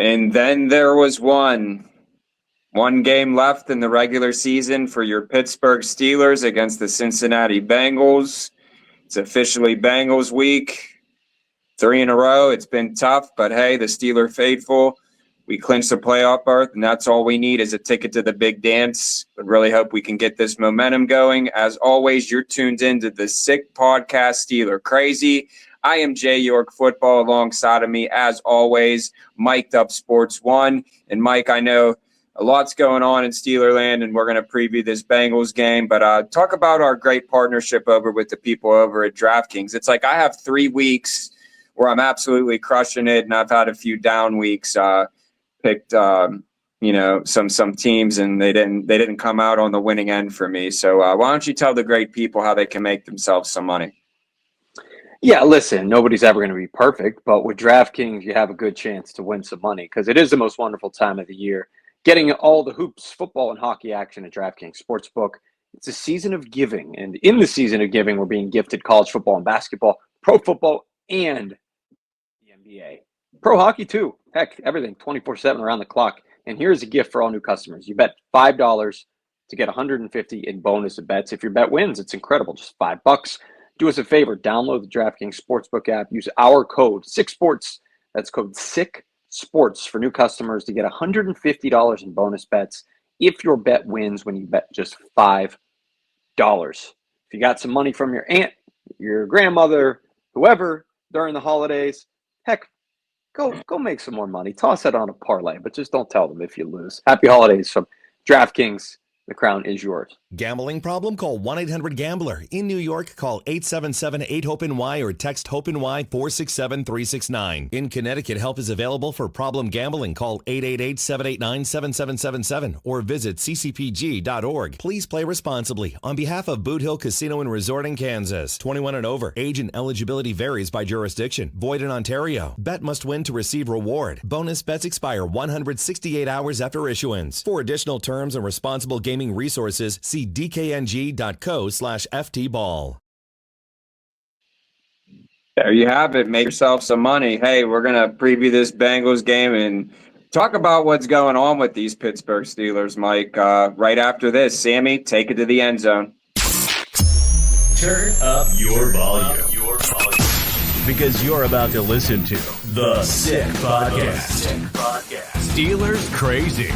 And then there was one game left in the regular season for your Pittsburgh Steelers against the Cincinnati Bengals. It's officially Bengals week. 3 in a row. It's been tough, but hey, the Steeler faithful, we clinched the playoff berth, and that's all we need is a ticket to the big dance. But really hope we can get this momentum going. As always, you're tuned into the Sick Podcast, Steeler Crazy. I am Jay York Football. Alongside of me, as always, Mic'd Up Sports One. And Mike, I know a lot's going on in Steelerland, and we're going to preview this Bengals game. But talk about our great partnership over with the people over at DraftKings. It's like I have 3 weeks where I'm absolutely crushing it, and I've had a few down weeks. Picked some teams, and they didn't come out on the winning end for me. So why don't you tell the great people how they can make themselves some money? Yeah, listen, nobody's ever going to be perfect, but with DraftKings, you have a good chance to win some money because it is the most wonderful time of the year. Getting all the hoops, football, and hockey action at DraftKings Sportsbook. It's a season of giving, and in the season of giving, we're being gifted college football and basketball, pro football, and the NBA. Pro hockey, too. Heck, everything, 24/7 around the clock. And here's a gift for all new customers. You bet $5 to get $150 in bonus bets. If your bet wins, it's incredible, just $5. Do us a favor, download the DraftKings Sportsbook app. Use our code, SICKSPORTS. That's code SICKSPORTS for new customers to get $150 in bonus bets if your bet wins when you bet just $5. If you got some money from your aunt, your grandmother, whoever, during the holidays, heck, go make some more money. Toss it on a parlay, but just don't tell them if you lose. Happy holidays from DraftKings. The crown is yours. Gambling problem? Call 1-800-GAMBLER. In New York, call 877-8-HOPE-NY or text HOPE-NY 467-369. In Connecticut, help is available for problem gambling. Call 888-789-7777 or visit ccpg.org. Please play responsibly. On behalf of Boot Hill Casino and Resort in Kansas, 21 and over. Age and eligibility varies by jurisdiction. Void in Ontario. Bet must win to receive reward. Bonus bets expire 168 hours after issuance. For additional terms and responsible gaming resources, see dkng.co/ftball. There you have it. Make yourself some money. Hey, we're going to preview this Bengals game and talk about what's going on with these Pittsburgh Steelers, Mike. Right after this, Sammy, take it to the end zone. Turn up your volume. Because you're about to listen to The Sick Podcast. Steelers Crazy.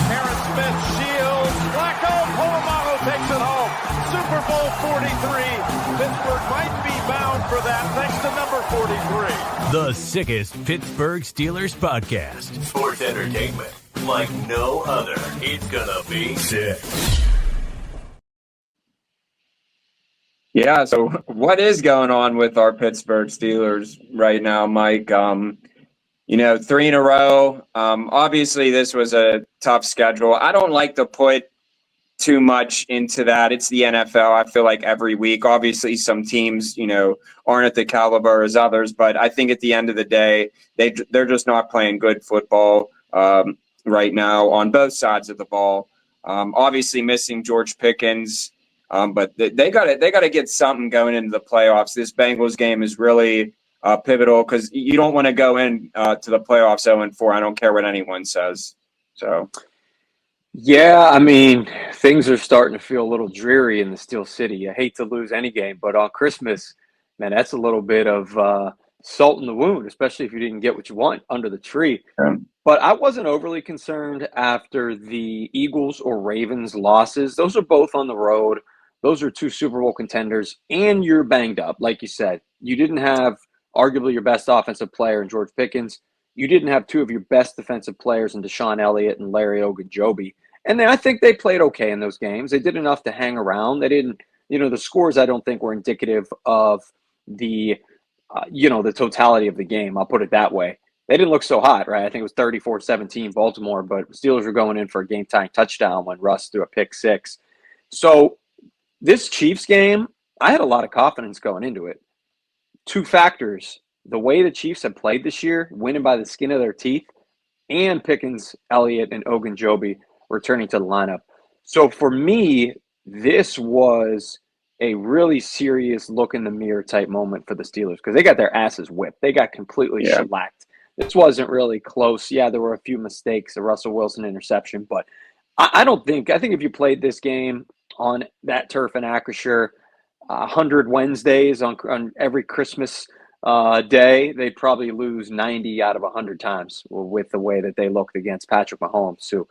Harris Smith shields. Flacco Polamalu takes it home. Super Bowl 43. Pittsburgh might be bound for that thanks to number 43. The sickest Pittsburgh Steelers podcast. Sports entertainment like no other. It's gonna be sick. Yeah, so what is going on with our Pittsburgh Steelers right now, Mike? 3 in a row. Obviously, this was a tough schedule. I don't like to put too much into that. It's the NFL. I feel like every week, obviously, some teams, aren't at the caliber as others. But I think at the end of the day, they're just not playing good football right now on both sides of the ball. Obviously, missing George Pickens, but they got to get something going into the playoffs. This Bengals game is really pivotal because you don't want to go in to the playoffs 0-4. I don't care what anyone says. So, yeah, I mean, things are starting to feel a little dreary in the Steel City. I hate to lose any game, but on Christmas, man, that's a little bit of salt in the wound, especially if you didn't get what you want under the tree. Yeah. But I wasn't overly concerned after the Eagles or Ravens losses. Those are both on the road. Those are 2 Super Bowl contenders, and you're banged up. Like you said, you didn't have arguably your best offensive player in George Pickens. You didn't have 2 of your best defensive players in Deshaun Elliott and Larry Ogunjobi. And I think they played okay in those games. They did enough to hang around. They didn't, the scores I don't think were indicative of the, the totality of the game. I'll put it that way. They didn't look so hot, right? I think it was 34-17 Baltimore, but Steelers were going in for a game-tying touchdown when Russ threw a pick 6. So this Chiefs game, I had a lot of confidence going into it. 2 factors: the way the Chiefs have played this year, winning by the skin of their teeth, and Pickens, Elliott, and Ogunjobi returning to the lineup. So for me, this was a really serious look in the mirror type moment for the Steelers because they got their asses whipped. They got completely shellacked. This wasn't really close. Yeah, there were a few mistakes, a Russell Wilson interception, but I think if you played this game on that turf in Acrisure 100 Wednesdays on every Christmas day, they'd probably lose 90 out of 100 times with the way that they looked against Patrick Mahomes, who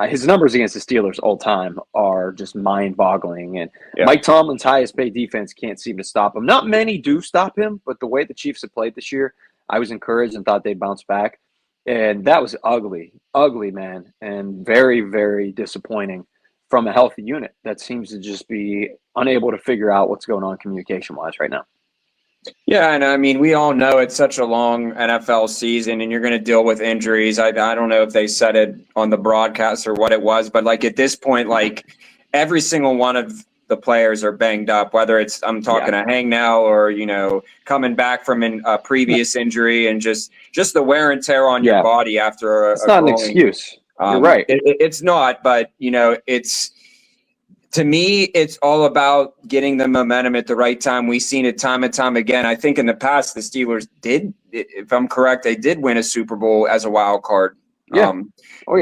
his numbers against the Steelers all time are just mind-boggling. And Mike Tomlin's highest-paid defense can't seem to stop him. Not many do stop him, but the way the Chiefs have played this year, I was encouraged and thought they'd bounce back. And that was ugly, man, and very, very disappointing from a healthy unit that seems to just be unable to figure out what's going on communication-wise right now. Yeah, and I mean, we all know it's such a long NFL season, and you're going to deal with injuries. I don't know if they said it on the broadcast or what it was, but like at this point, like every single one of the players are banged up, whether it's I'm talking a hang now or, you know, coming back from a previous injury, and just the wear and tear on your body after it's not an excuse. You're right. It's not, but, you know, to me, it's all about getting the momentum at the right time. We've seen it time and time again. I think in the past, the Steelers did, if I'm correct, they did win a Super Bowl as a wild card. Yeah.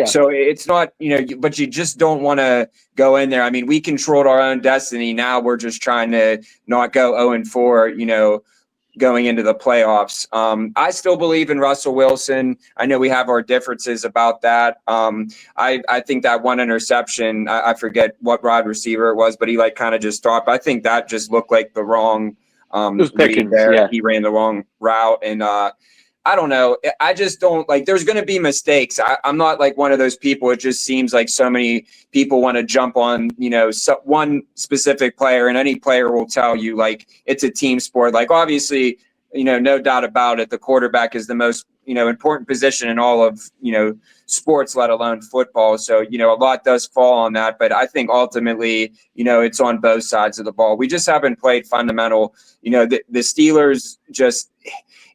So it's not, you know, but you just don't want to go in there. I mean, we controlled our own destiny. Now we're just trying to not go 0-4, you know, going into the playoffs. I still believe in Russell Wilson. I know we have our differences about that. I think that one interception, I forget what wide receiver it was, but he like kind of just stopped. I think that just looked like the wrong read there. Yeah. He ran the wrong route. And I don't know. I just don't like, there's going to be mistakes. I'm not like one of those people. It just seems like so many people want to jump on, you know, one specific player, and any player will tell you like it's a team sport. Like obviously, you know, no doubt about it, the quarterback is the most, you know, important position in all of, you know, sports, let alone football. So, you know, a lot does fall on that. But I think ultimately, you know, it's on both sides of the ball. We just haven't played fundamental. You know, the Steelers just –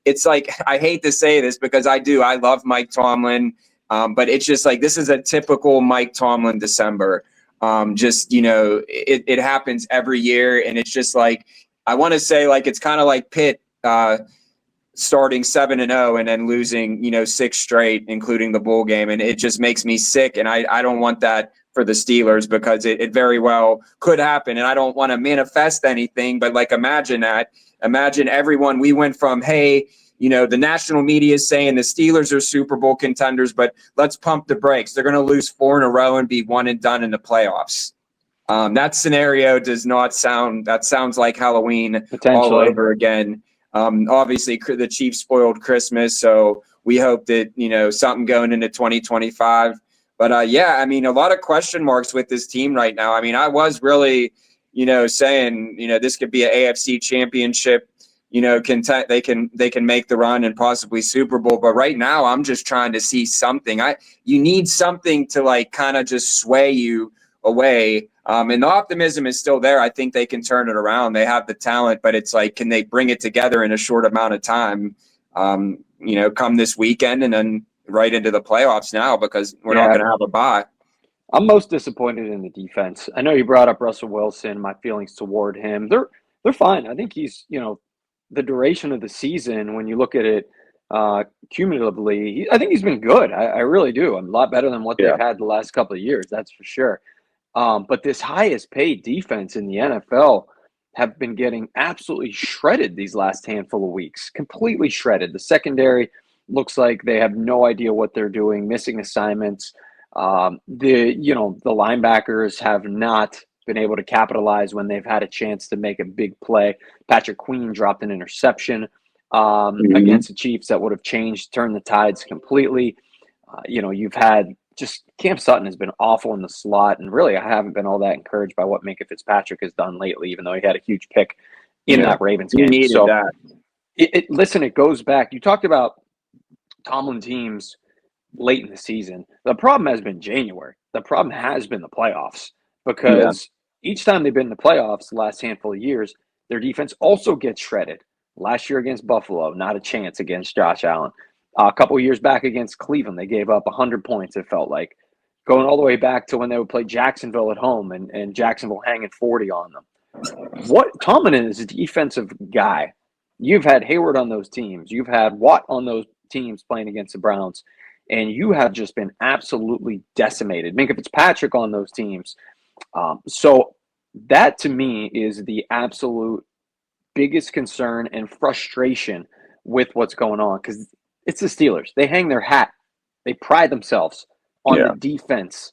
it's like, I hate to say this because I love Mike Tomlin, but it's just like, this is a typical Mike Tomlin December. Just, you know, it happens every year. And it's just like, I want to say like, it's kind of like Pitt starting 7-0 and then losing, you know, 6 straight, including the bowl game. And it just makes me sick. And I don't want that for the Steelers because it very well could happen. And I don't want to manifest anything, but like, imagine everyone, we went from, hey, you know, the national media is saying the Steelers are Super Bowl contenders, but let's pump the brakes. They're going to lose 4 in a row and be one and done in the playoffs. That scenario sounds like Halloween all over again. Obviously, the Chiefs spoiled Christmas, so we hope that, you know, something going into 2025. But, yeah, I mean, a lot of question marks with this team right now. I mean, I was really, you know, saying, you know, this could be an AFC championship, you know, they can make the run and possibly Super Bowl. But right now, I'm just trying to see something. You need something to, like, kind of just sway you away. And the optimism is still there. I think they can turn it around. They have the talent, but it's like, can they bring it together in a short amount of time, you know, come this weekend and then right into the playoffs now, because we're not going to have a bye. I'm most disappointed in the defense. I know you brought up Russell Wilson, my feelings toward him. They're fine. I think he's, you know, the duration of the season, when you look at it cumulatively, I think he's been good. I really do. I'm a lot better than what they've had the last couple of years, that's for sure. But this highest paid defense in the NFL have been getting absolutely shredded these last handful of weeks, completely shredded. The secondary looks like they have no idea what they're doing, missing assignments. The linebackers have not been able to capitalize when they've had a chance to make a big play. Patrick Queen dropped an interception against the Chiefs that would have turned the tides completely. You know, you've had just Cam Sutton has been awful in the slot, and really I haven't been all that encouraged by what Minkah Fitzpatrick has done lately, even though he had a huge pick in that Ravens game. You needed that. Listen, it goes back. You talked about Tomlin teams late in the season. The problem has been January. The problem has been the playoffs, because each time they've been in the playoffs the last handful of years, their defense also gets shredded. Last year against Buffalo, not a chance against Josh Allen. A couple of years back against Cleveland, they gave up 100 points, it felt like. Going all the way back to when they would play Jacksonville at home and Jacksonville hanging 40 on them. Tomlin is a defensive guy. You've had Hayward on those teams. You've had Watt on those teams playing against the Browns, and you have just been absolutely decimated. Minka Fitzpatrick on those teams. So that to me is the absolute biggest concern and frustration with what's going on, because it's the Steelers. They hang their hat. They pride themselves on the defense,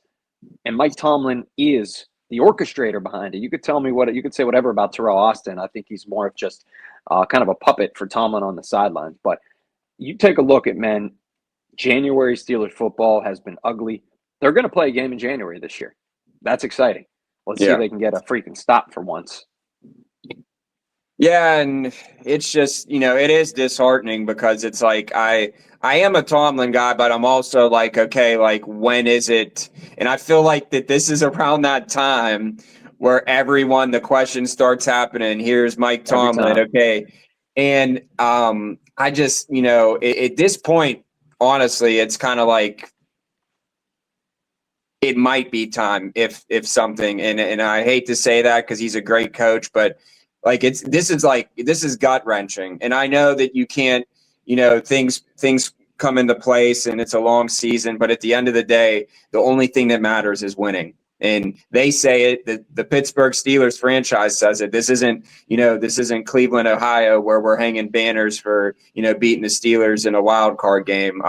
and Mike Tomlin is the orchestrator behind it. You could say whatever about Terrell Austin. I think he's more of just kind of a puppet for Tomlin on the sidelines. But you take a look at, man, January Steelers football has been ugly. They're going to play a game in January this year. That's exciting. Let's see if they can get a freaking stop for once. Yeah, and it's just, it is disheartening because it's like I am a Tomlin guy, but I'm also like, okay, like when is it? And I feel like that this is around that time where the question starts happening. Here's Mike Tomlin, okay. And I just, at this point, honestly, it's kind of like it might be time if something, and I hate to say that because he's a great coach, but like this is gut wrenching. And I know that you can't, things come into place and it's a long season, but at the end of the day, the only thing that matters is winning. And they say it, the Pittsburgh Steelers franchise says it. This isn't Cleveland, Ohio, where we're hanging banners for, beating the Steelers in a wild card game.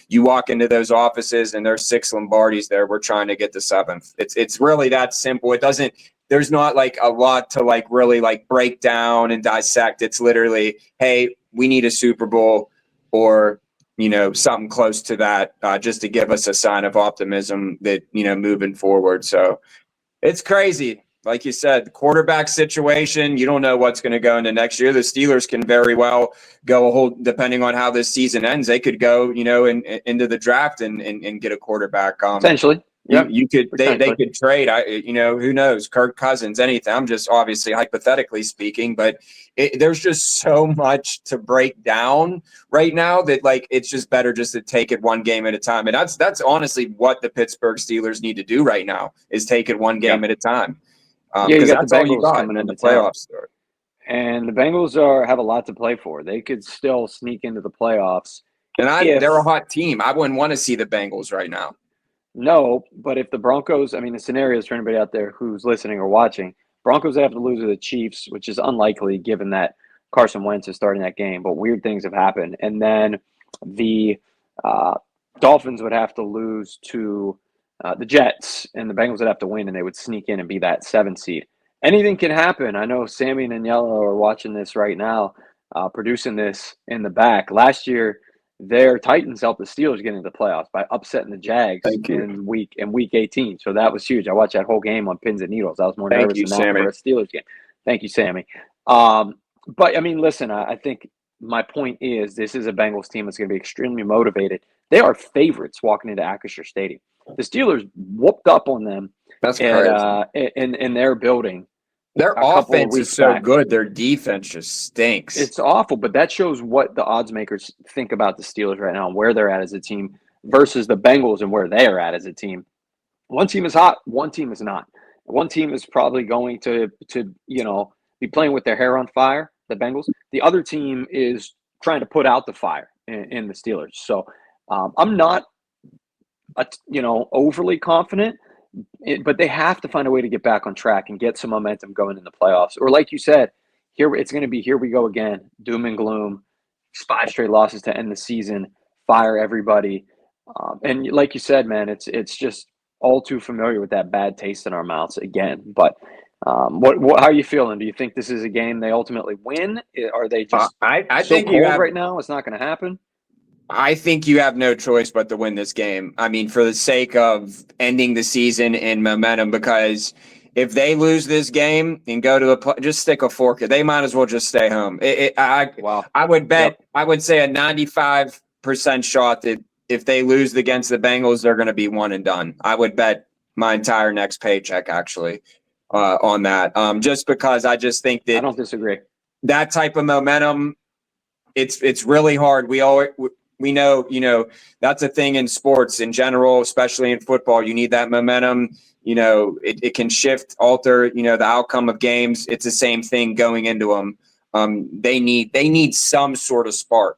You walk into those offices and there's 6 Lombardis there. We're trying to get the 7th. It's really that simple. There's not like a lot to like really like break down and dissect. It's literally, hey, we need a Super Bowl or, something close to that, just to give us a sign of optimism that, moving forward. So it's crazy. Like you said, the quarterback situation, you don't know what's going to go into next year. The Steelers can very well go depending on how this season ends, they could go, into the draft and get a quarterback. Potentially. You could they could trade. Who knows? Kirk Cousins, anything. I'm just obviously hypothetically speaking, but there's just so much to break down right now that like it's just better just to take it one game at a time. And that's honestly what the Pittsburgh Steelers need to do right now is take it one game at a time. Because that's all you got coming in the playoffs. And the Bengals have a lot to play for. They could still sneak into the playoffs. And they're a hot team. I wouldn't want to see the Bengals right now. No, but if the Broncos, the scenarios for anybody out there who's listening or watching, Broncos have to lose to the Chiefs, which is unlikely given that Carson Wentz is starting that game, but weird things have happened. And then the Dolphins would have to lose to the Jets, and the Bengals would have to win, and they would sneak in and be that 7th seed. Anything can happen. I know Sammy and Agnello are watching this right now, producing this in the back. Last year, their Titans helped the Steelers get into the playoffs by upsetting the Jags in week 18. So that was huge. I watched that whole game on pins and needles. I was more nervous than that for a Steelers game. Thank you, Sammy. But listen, I think my point is this is a Bengals team that's going to be extremely motivated. They are favorites walking into Acrisure Stadium. The Steelers whooped up on them. That's crazy. In their building. Their offense is so good. Their defense just stinks. It's awful, but that shows what the odds makers think about the Steelers right now and where they're at as a team versus the Bengals and where they are at as a team. One team is hot, one team is not. One team is probably going to be playing with their hair on fire, the Bengals. The other team is trying to put out the fire in the Steelers. So I'm not overly confident. But they have to find a way to get back on track and get some momentum going in the playoffs. Or like you said, here we go again, doom and gloom, 5 straight losses to end the season, fire everybody. And like you said, man, it's just all too familiar with that bad taste in our mouths again. But how are you feeling? Do you think this is a game they ultimately win? Are they just I so think cold right now it's not going to happen? I think you have no choice but to win this game. For the sake of ending the season in momentum, because if they lose this game and go to just stick a fork, they might as well just stay home. I would bet, I would say a 95% shot that if they lose against the Bengals, they're going to be one and done. I would bet my entire next paycheck actually on that. Just because I just think that I don't disagree. That type of momentum, it's really hard. We know, that's a thing in sports in general, especially in football. You need that momentum. It can alter, the outcome of games. It's the same thing going into them. They need some sort of spark.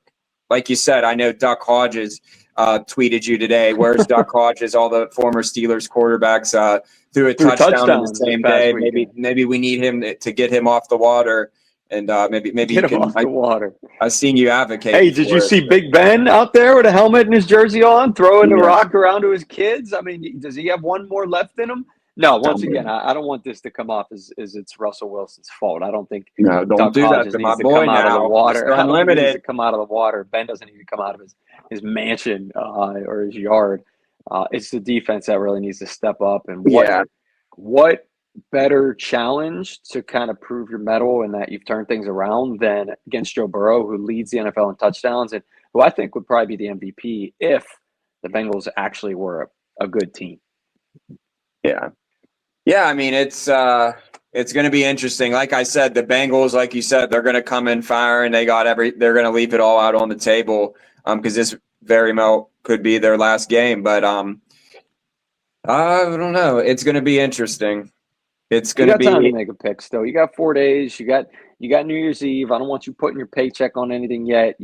like you said, I know Duck Hodges tweeted you today. Where's Duck Hodges? All the former Steelers quarterbacks threw a touchdown in the same day. Maybe we need him to get him off the water, and maybe Get you him can. off the water. I've seen you advocate. Hey, did you see Big Ben out there with a helmet and his jersey on, throwing the rock around to his kids? I mean, does he have one more left in him? No, once again, I don't want this to come off as it's Russell Wilson's fault. I don't think don't Duck do Hodges that to my needs to boy come out of the now. water. I don't think he needs to Unlimited. come out of the water. Ben doesn't need to come out of his mansion or his yard. It's the defense that really needs to step up. And what better challenge to kind of prove your mettle and that you've turned things around than against Joe Burrow, who leads the NFL in touchdowns and who I think would probably be the MVP if the Bengals actually were a good team. Yeah, I mean, it's going to be interesting. Like I said, the Bengals, like you said, they're going to come in fire and they're going to leave it all out on the table because this very well could be their last game. But I don't know. It's going to be interesting. It's going to be time to make a pick still. You got 4 days. You got New Year's Eve. I don't want you putting your paycheck on anything yet.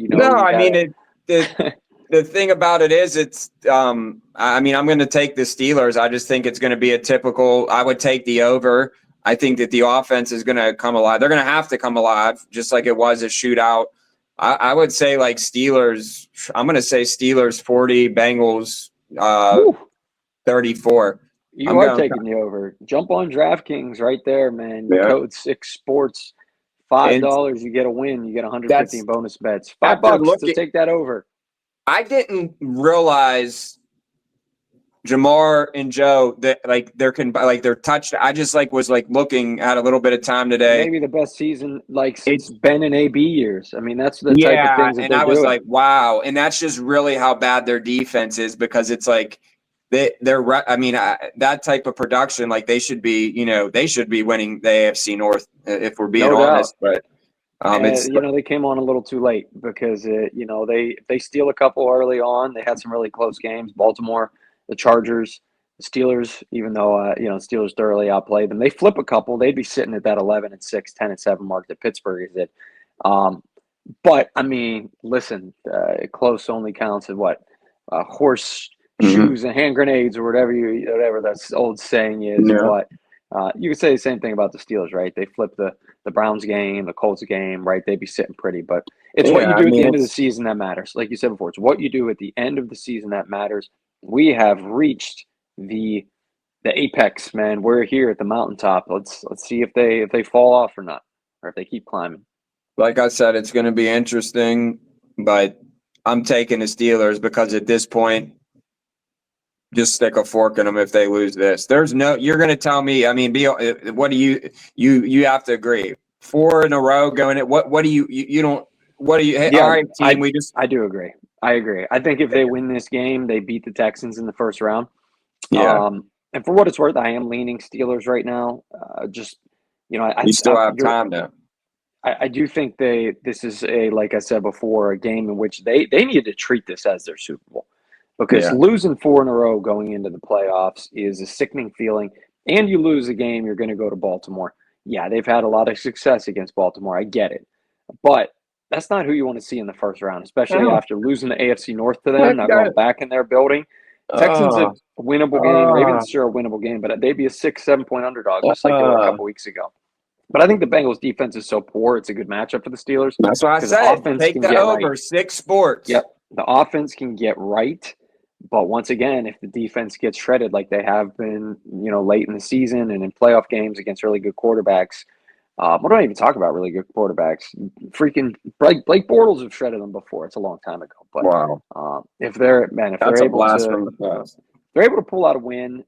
The thing about it is I'm going to take the Steelers. I just think it's going to be a typical – I would take the over. I think that the offense is going to come alive. They're going to have to come alive just like it was a shootout. I would say like Steelers – I'm going to say Steelers 40, Bengals 34. You are taking the over. Jump on DraftKings right there, man. Yeah. Code 6sports. $5, you get a win. You get 150 in bonus bets. $5 to take that over. I didn't realize Jamar and Joe that they're touched. I just was looking at a little bit of time today. Maybe the best season since Ben and AB years. I mean, that's the type of things that and they're I was doing. like, wow. And that's just really how bad their defense is because it's like they're. I mean, that type of production, they should be. They should be winning the AFC North if we're being honest. But they came on a little too late because they steal a couple early on. They had some really close games. Baltimore, the Chargers, the Steelers. Even though Steelers thoroughly outplayed them, they flip a couple. They'd be sitting at that 11-6, 10-7 mark that Pittsburgh is at. But I mean, listen, close only counts at what horse shoes and hand grenades or whatever that old saying is. Yeah. But you could say the same thing about the Steelers, right? They flipped the Browns game, the Colts game, right? They'd be sitting pretty. But it's what you do at the end of the season that matters. Like you said before, it's what you do at the end of the season that matters. We have reached the apex, man. We're here at the mountaintop. Let's see if they fall off or not, or if they keep climbing. Like I said, it's going to be interesting, but I'm taking the Steelers because at this point, just stick a fork in them if they lose this. You're going to tell me, I mean, what do you have to agree? 4 in a row going at what do you don't, what do you, hey, all right, team, I do agree. I agree. I think if they win this game, they beat the Texans in the first round. Yeah. And for what it's worth, I am leaning Steelers right now. You still have time though. I do think this is like I said before, a game in which they need to treat this as their Super Bowl. Because losing 4 in a row going into the playoffs is a sickening feeling. And you lose a game, you're going to go to Baltimore. Yeah, they've had a lot of success against Baltimore. I get it. But that's not who you want to see in the first round, especially after losing the AFC North to them, not going back in their building. Texans a winnable game. Ravens sure a winnable game, but they'd be a 6-7 point underdog, just like they were a couple weeks ago. But I think the Bengals defense is so poor, it's a good matchup for the Steelers. That's what I said. Take the over, right. 6 sports. Yep. The offense can get right. But once again, if the defense gets shredded like they have been, late in the season and in playoff games against really good quarterbacks, we don't even talk about really good quarterbacks. Freaking Blake Bortles have shredded them before. It's a long time ago. But wow. If they're able to pull out a win,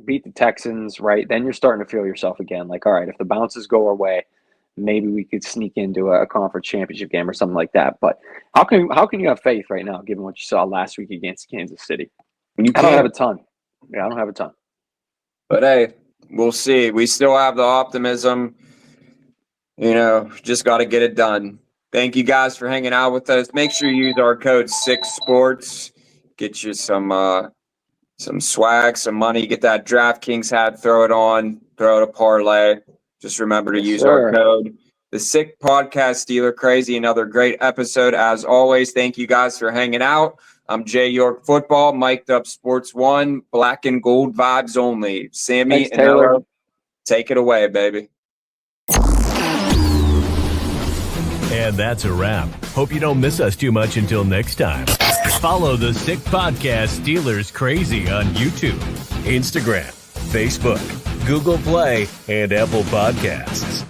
beat the Texans, right, then you're starting to feel yourself again. Like, all right, if the bounces go our way, maybe we could sneak into a conference championship game or something like that. But how can you have faith right now, given what you saw last week against Kansas City? I don't have a ton. Yeah, I don't have a ton. But hey, we'll see. We still have the optimism. Just got to get it done. Thank you guys for hanging out with us. Make sure you use our code 6sports. Get you some swag, some money. Get that DraftKings hat. Throw it on. Throw it a parlay. Just remember to use our code. The Sick Podcast, Steeler Crazy, another great episode. As always, thank you guys for hanging out. I'm Jay York Football, mic'd up Sports One, black and gold vibes only. Sammy Thanks, and Taylor. Ella, take it away, baby. And that's a wrap. Hope you don't miss us too much until next time. Follow the Sick Podcast Steelers Crazy on YouTube, Instagram, Facebook, Google Play, and Apple Podcasts.